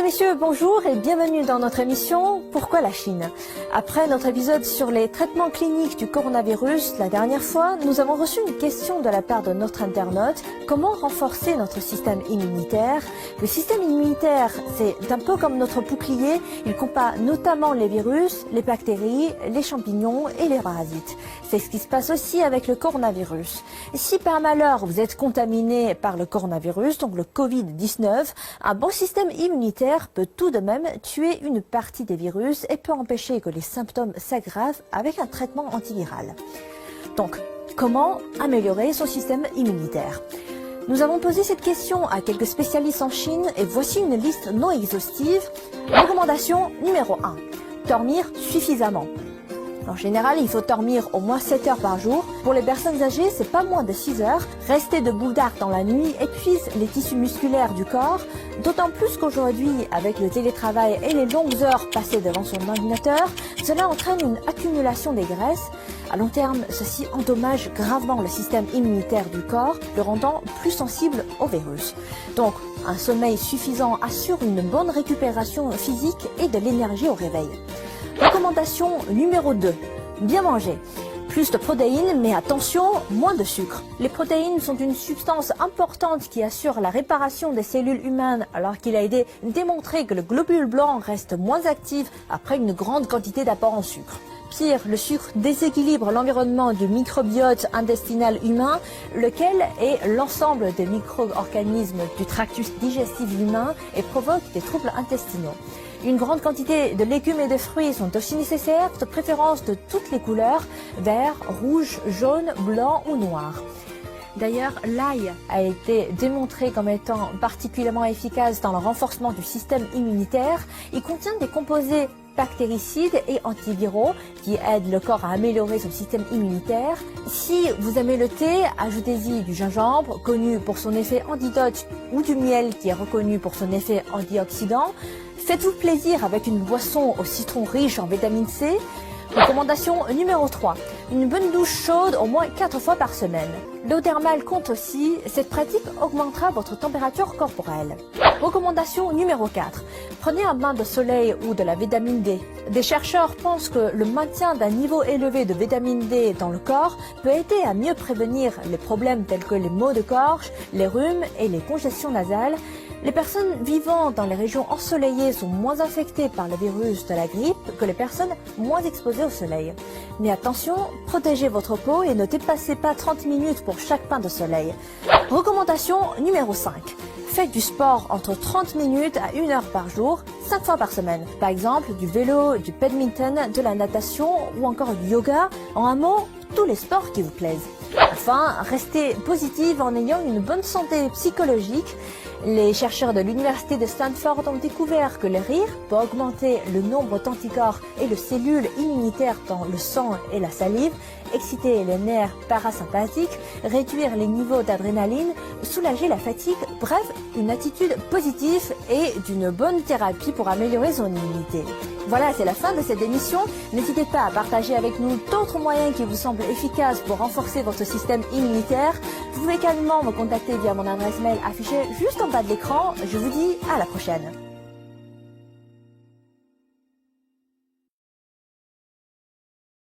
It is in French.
et messieurs, bonjour et bienvenue dans notre émission « Pourquoi la Chine ?». Après notre épisode sur les traitements cliniques du coronavirus, la dernière fois, nous avons reçu une question de la part de notre internaute « Comment renforcer notre système immunitaire ?» Le système immunitaire, c'est un peu comme notre bouclier, il combat notamment les virus, les bactéries, les champignons et les parasites. C'est ce qui se passe aussi avec le coronavirus. Et si par malheur vous êtes contaminé par le coronavirus, donc le Covid-19, un bon système immunitaire peut tout de même tuer une partie des virus et peut empêcher que les symptômes s'aggravent avec un traitement antiviral. Donc, comment améliorer son système immunitaire ? Nous avons posé cette question à quelques spécialistes en Chine et voici une liste non exhaustive. Recommandation numéro 1. Dormir suffisamment. En général, il faut dormir au moins 7 heures par jour. Pour les personnes âgées, c'est pas moins de 6 heures. Rester debout tard dans la nuit épuise les tissus musculaires du corps, d'autant plus qu'aujourd'hui, avec le télétravail et les longues heures passées devant son ordinateur, cela entraîne une accumulation des graisses. À long terme, ceci endommage gravement le système immunitaire du corps, le rendant plus sensible au virus. Donc, un sommeil suffisant assure une bonne récupération physique et de l'énergie au réveil. Recommandation numéro 2. Bien manger. Plus de protéines, mais attention, moins de sucre. Les protéines sont une substance importante qui assure la réparation des cellules humaines, alors qu'il a été démontré que le globule blanc reste moins actif après une grande quantité d'apport en sucre. Pire, le sucre déséquilibre l'environnement du microbiote intestinal humain, lequel est l'ensemble des micro-organismes du tractus digestif humain et provoque des troubles intestinaux. Une grande quantité de légumes et de fruits sont aussi nécessaires, de préférence de toutes les couleurs, vert, rouge, jaune, blanc ou noir. D'ailleurs, l'ail a été démontré comme étant particulièrement efficace dans le renforcement du système immunitaire. Il contient des composés bactéricides et antiviraux qui aident le corps à améliorer son système immunitaire. Si vous aimez le thé, ajoutez-y du gingembre, connu pour son effet antidote, ou du miel qui est reconnu pour son effet antioxydant. Faites-vous plaisir avec une boisson au citron riche en vitamine C. Recommandation numéro 3. Une bonne douche chaude au moins 4 fois par semaine. L'eau thermale compte aussi, cette pratique augmentera votre température corporelle. Recommandation numéro 4. Prenez un bain de soleil ou de la vitamine D. Des chercheurs pensent que le maintien d'un niveau élevé de vitamine D dans le corps peut aider à mieux prévenir les problèmes tels que les maux de gorge, les rhumes et les congestions nasales. Les personnes vivant dans les régions ensoleillées sont moins infectées par le virus de la grippe que les personnes moins exposées au soleil. Mais attention, protégez votre peau et ne dépassez pas 30 minutes pour chaque bain de soleil. Recommandation numéro 5. Faites du sport entre 30 minutes à 1 heure par jour, 5 fois par semaine. Par exemple, du vélo, du badminton, de la natation ou encore du yoga. En un mot, tous les sports qui vous plaisent. Enfin, restez positive en ayant une bonne santé psychologique. Les chercheurs de l'université de Stanford ont découvert que le rire peut augmenter le nombre d'anticorps et de cellules immunitaires dans le sang et la salive, exciter les nerfs parasympathiques, réduire les niveaux d'adrénaline, soulager la fatigue, bref, une attitude positive et d'une bonne thérapie pour améliorer son immunité. Voilà, c'est la fin de cette émission. N'hésitez pas à partager avec nous d'autres moyens qui vous semblent efficaces pour renforcer votre système immunitaire. Vous pouvez également me contacter via mon adresse mail affichée juste en bas de l'écran. Je vous dis à la prochaine.